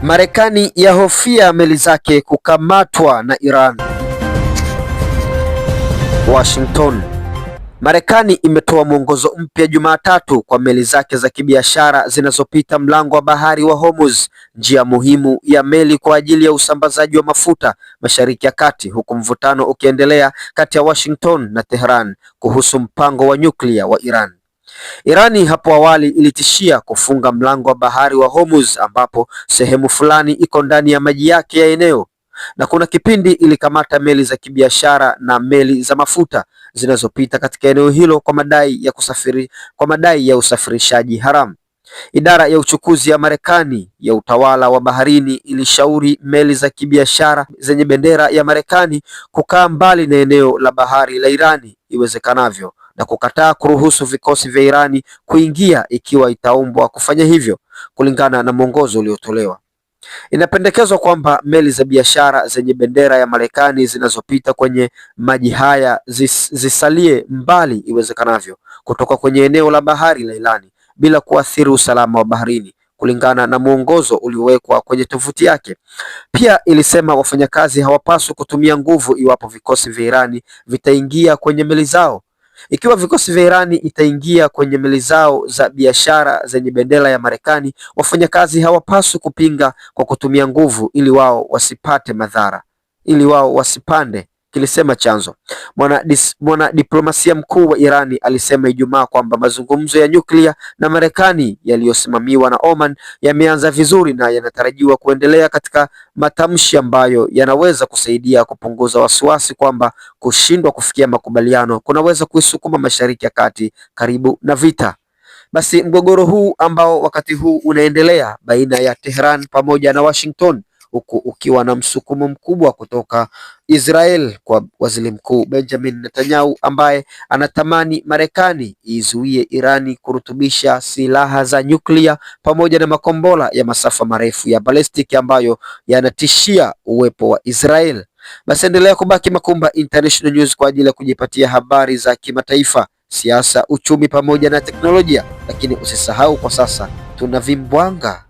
Marekani yahofia meli zake kukamatwa na Iran. Washington. Marekani imetoa mwongozo mpya Jumatatu kwa meli zake za kibiashara zinazopita mlango wa bahari wa Hormuz, njia muhimu ya meli kwa ajili ya usambazaji wa mafuta Mashariki ya Kati, huku mvutano ukiendelea kati ya Washington na Tehran kuhusu mpango wa nyuklia wa Iran. Irani hapo awali ilitishia kufunga mlango wa bahari wa Hormuz, ambapo sehemu fulani iko ndani ya maji yake ya eneo, na kuna kipindi ilikamata meli za kibiashara na meli za mafuta zinazopita katika eneo hilo kwa madai ya usafirishaji haramu. Idara ya uchukuzi ya Marekani ya utawala wa baharini ilishauri meli za kibiashara zenye bendera ya Marekani kukaa mbali na eneo la bahari la Irani iwezekanavyo na kukataa kuruhusu vikosi vya Irani kuingia ikiwa itaombwa kufanya hivyo, kulingana na mwongozo uliotolewa. Inapendekezwa kwamba meli za biashara zenye bendera ya Marekani zinazopita kwenye maji haya zisalie mbali iwezekanavyo kutoka kwenye eneo la bahari la Irani bila kuathiri usalama wa baharini, kulingana na mwongozo uliowekwa kwenye tovuti yake. Pia ilisema wafanyakazi hawapaswi kutumia nguvu iwapo vikosi vya Irani vitaingia kwenye meli zao. Ikiwa vikosi vya Irani itaingia kwenye meli zao za biashara zenye bendera ya Marekani, wafanyakazi hawapaswi kupinga kwa kutumia nguvu ili wao wasipate madhara, ili wao wasipande, kilisema chanzo. Mwanadiplomasia mkuu wa Irani alisema Ijumaa kwamba mazungumzo ya nyuklia na Marekani yaliyosimamiwa na Oman yameanza vizuri na yanatarajiwa kuendelea, katika matamshi ambayo yanaweza kusaidia kupunguza wasiwasi kwamba kushindwa kufikia makubaliano kunaweza kuisukuma Mashariki ya Kati karibu na vita. Basi mgogoro huu ambao wakati huu unaendelea baina ya Tehran pamoja na Washington, huku ukiwa na msukumo mkubwa kutoka Israel kwa Waziri Mkuu Benjamin Netanyahu, ambaye anatamani Marekani izuie Irani kurutubisha silaha za nyuklia pamoja na makombora ya masafa marefu ya ballistic ambayo yanatishia uwepo wa Israel. Basi endelea kubaki Makumba International News kwa ajili ya kujipatia habari za kimataifa, siasa, uchumi pamoja na teknolojia, lakini usisahau kwa sasa tuna vimbwanga.